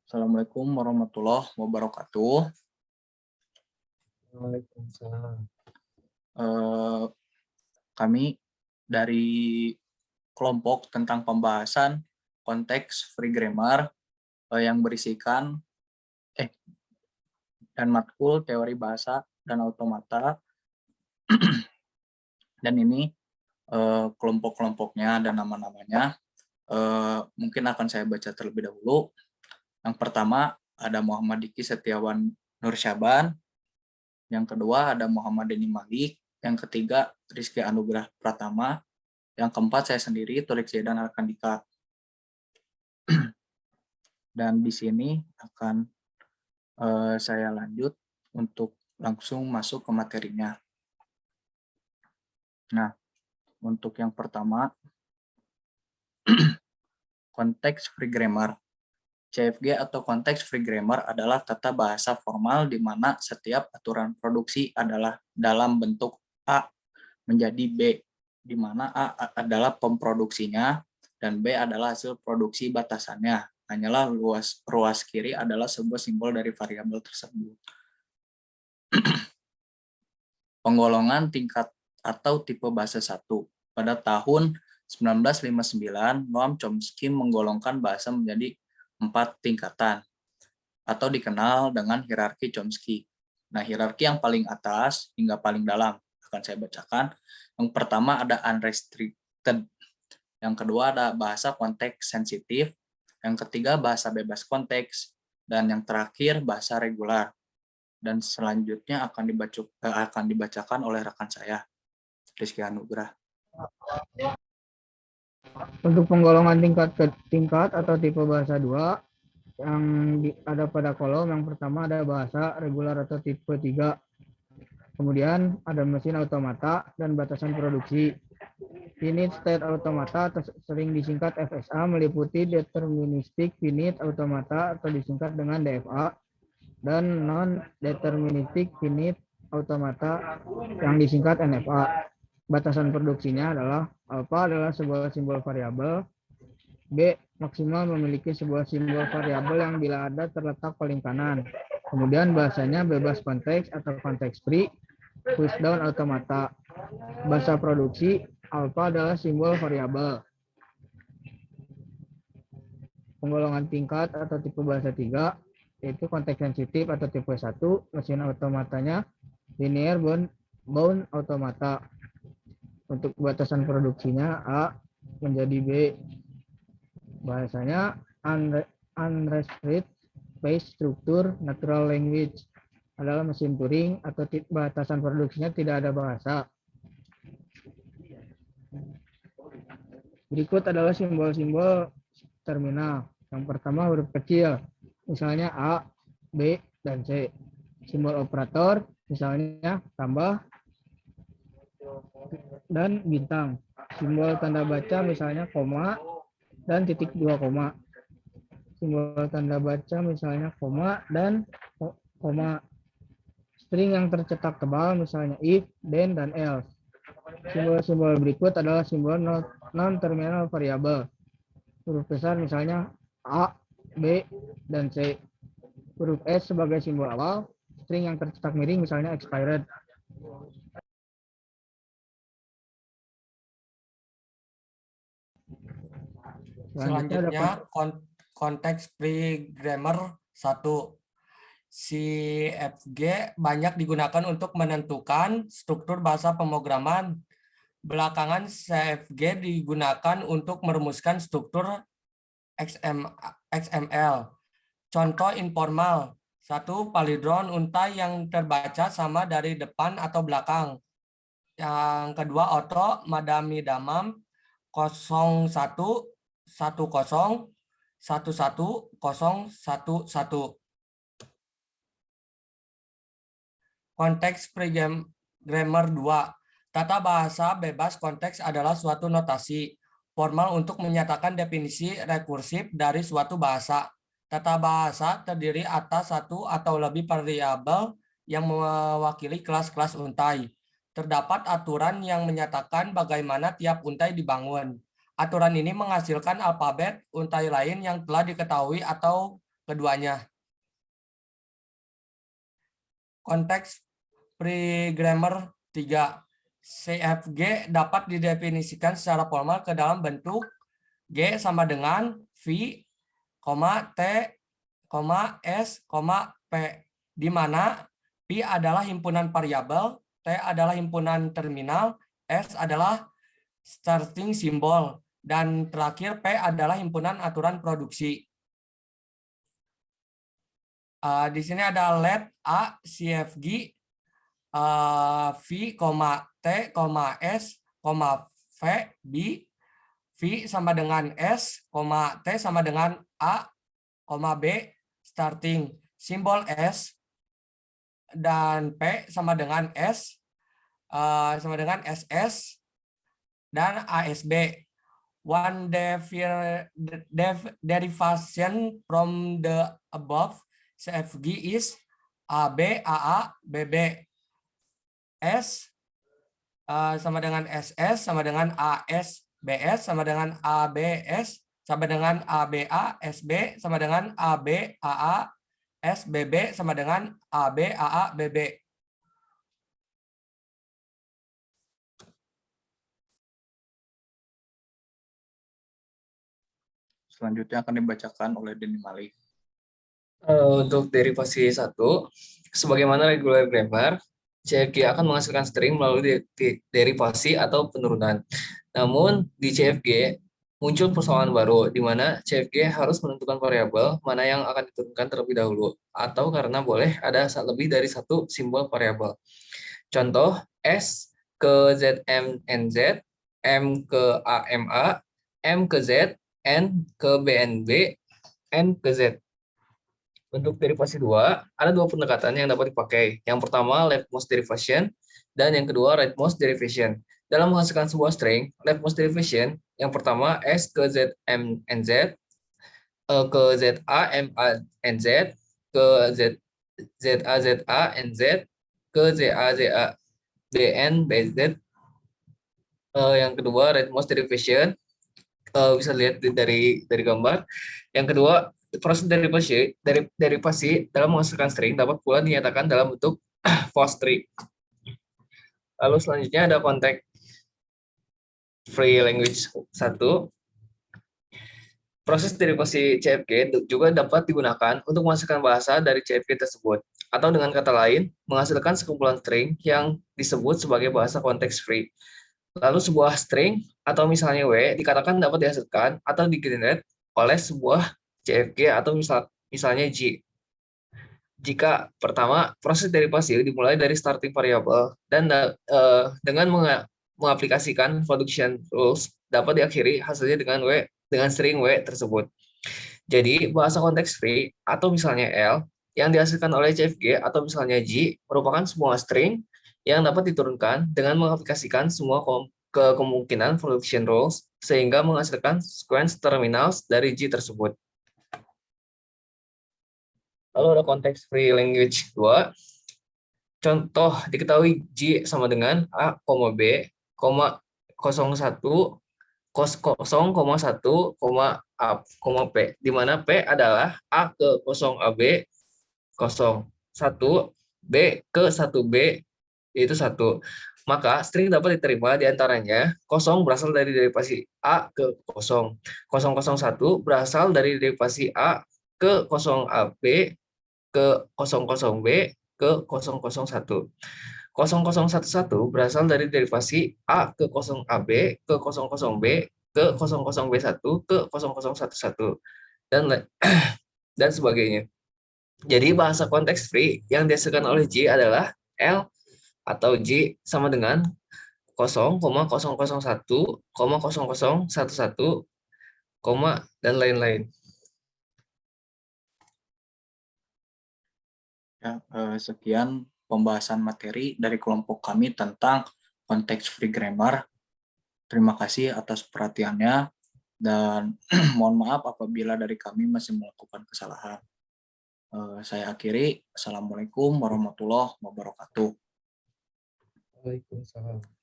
Assalamualaikum warahmatullahi wabarakatuh. Waalaikumsalam. Eh, Kami dari kelompok tentang pembahasan konteks free grammar yang berisikan dan matkul teori bahasa dan automata. Dan ini kelompok-kelompoknya dan nama-namanya. Mungkin akan saya baca terlebih dahulu. Yang pertama ada Muhammad Diki Setiawan Nur Syaban. Yang kedua ada Muhammad Deni Malik. Yang ketiga Rizky Anugrah Pratama. Yang keempat saya sendiri Torik Zedan Arkandika. Dan di sini akan saya lanjut untuk langsung masuk ke materinya. Nah, untuk yang pertama konteks free grammar. CFG atau konteks free grammar adalah tata bahasa formal di mana setiap aturan produksi adalah dalam bentuk A menjadi B, di mana A adalah pemproduksinya dan B adalah hasil produksi batasannya. Hanyalah ruas kiri adalah sebuah simbol dari variabel tersebut. Penggolongan tingkat atau tipe bahasa 1. Pada tahun 1959, Noam Chomsky menggolongkan bahasa menjadi 4 tingkatan atau dikenal dengan hierarki Chomsky. Nah, hierarki yang paling atas hingga paling dalam akan saya bacakan. Yang pertama ada unrestricted. Yang kedua ada bahasa konteks sensitif. Yang ketiga bahasa bebas konteks. Dan yang terakhir bahasa regular. Dan selanjutnya akan dibacakan oleh rekan saya, Rizky Anugrah. Untuk penggolongan tingkat ke tingkat atau tipe bahasa 2 yang ada pada kolom, yang pertama ada bahasa regular atau tipe 3. Kemudian ada mesin automata dan batasan produksi. Finite state automata atau sering disingkat FSA meliputi deterministic finite automata atau disingkat dengan DFA dan non-deterministic finite automata yang disingkat NFA. Batasan produksinya adalah alpha adalah sebuah simbol variabel, B maksimal memiliki sebuah simbol variabel yang bila ada terletak paling kanan. Kemudian bahasanya bebas konteks atau konteks free, push down automata. Bahasa produksi alpha adalah simbol variabel. Penggolongan tingkat atau tipe bahasa 3 yaitu konteks sensitif atau tipe 1, mesin automatanya linear bound automata. Untuk batasan produksinya A menjadi B. Bahasanya unrestricted base structure natural language adalah mesin Turing atau batasan produksinya tidak ada bahasa. Berikut adalah simbol-simbol terminal. Yang pertama huruf kecil, misalnya A, B, dan C. Simbol operator, misalnya tambah dan bintang. Simbol tanda baca misalnya koma dan titik 2 koma. Simbol tanda baca misalnya koma dan koma. String yang tercetak tebal misalnya if, then, dan else. Simbol-simbol berikut adalah simbol non-terminal variabel. Huruf besar misalnya A, B, dan C. Huruf S sebagai simbol awal. String yang tercetak miring misalnya expired. Selanjutnya konteks free grammar 1. CFG banyak digunakan untuk menentukan struktur bahasa pemrograman. Belakangan CFG digunakan untuk merumuskan struktur XML. Contoh informal. 1. Palindrom untai yang terbaca sama dari depan atau belakang. Yang kedua auto madami damam 01 10 11 011. Konteks free grammar 2. Tata bahasa bebas konteks adalah suatu notasi formal untuk menyatakan definisi rekursif dari suatu bahasa. Tata bahasa terdiri atas satu atau lebih variabel yang mewakili kelas-kelas untai. Terdapat aturan yang menyatakan bagaimana tiap untai dibangun. Aturan ini menghasilkan alfabet untai lain yang telah diketahui atau keduanya. Konteks free grammar 3. CFG dapat didefinisikan secara formal ke dalam bentuk G sama dengan V, T, S, P, di mana P adalah himpunan variabel, T adalah himpunan terminal, S adalah starting symbol, dan terakhir P adalah himpunan aturan produksi. Di sini ada let A, CFG, V, T, S, V, B, V sama dengan S, T sama dengan A, B, starting, simbol S, dan P sama dengan S, sama dengan SS, dan ASB. One derivation from the above CFG is AB, AA, BB. S sama dengan SS sama dengan AS, BS sama dengan ABS sama dengan ABA, SB sama dengan AB, AA, SBB sama dengan AB, AA, BB. Selanjutnya akan dibacakan oleh Denny Malik. Untuk derivasi 1, sebagaimana regular grammar, CFG akan menghasilkan string melalui derivasi atau penurunan. Namun di CFG muncul persoalan baru, di mana CFG harus menentukan variabel mana yang akan diturunkan terlebih dahulu, atau karena boleh ada lebih dari satu simbol variabel. Contoh, S ke ZMNZ, M ke AMA, M ke Z, N ke BNB, N ke Z. Untuk derivasi 2, ada dua pendekatan yang dapat dipakai. Yang pertama, leftmost derivation, dan yang kedua, rightmost derivation. Dalam menghasilkan sebuah string, leftmost derivation, yang pertama, S ke ZMNZ, ke ZAMANZ, ke ZAZANZ, ke ZAZABNBZ. Yang kedua, rightmost derivation, bisa lihat dari gambar. Yang kedua, proses derivasi dalam menghasilkan string dapat pula dinyatakan dalam bentuk post tree. Lalu selanjutnya ada konteks free language 1. Proses derivasi CFG juga dapat digunakan untuk menghasilkan bahasa dari CFG tersebut, atau dengan kata lain, menghasilkan sekumpulan string yang disebut sebagai bahasa konteks free. Lalu sebuah string atau misalnya W dikatakan dapat dihasilkan atau digenerate oleh sebuah CFG atau misalnya G. Jika pertama, proses derivasi dimulai dari starting variable dan dengan mengaplikasikan production rules dapat diakhiri hasilnya dengan string W tersebut. Jadi bahasa konteks free atau misalnya L yang dihasilkan oleh CFG atau misalnya G merupakan sebuah string yang dapat diturunkan dengan mengaplikasikan semua kemungkinan production rules sehingga menghasilkan sequence terminals dari G tersebut. Lalu ada konteks free language 2. Contoh diketahui G sama dengan A, B, 01, 0,1, A, P, di mana P adalah A ke 0 AB, 01, B ke 1B, yaitu 1. Maka string dapat diterima diantaranya 0 berasal dari derivasi A ke 0, 001 berasal dari derivasi A ke 0AB, ke 00B, ke 001. 0011 berasal dari derivasi A ke 0AB, ke 00B, ke 00B1, ke 0011, dan sebagainya. Jadi bahasa konteks free yang dihasilkan oleh G adalah L atau G sama dengan 0,001, 0011, dan lain-lain. Ya, sekian pembahasan materi dari kelompok kami tentang konteks free grammar. Terima kasih atas perhatiannya dan mohon maaf apabila dari kami masih melakukan kesalahan. Saya akhiri. Assalamualaikum warahmatullahi wabarakatuh. Waalaikumsalam.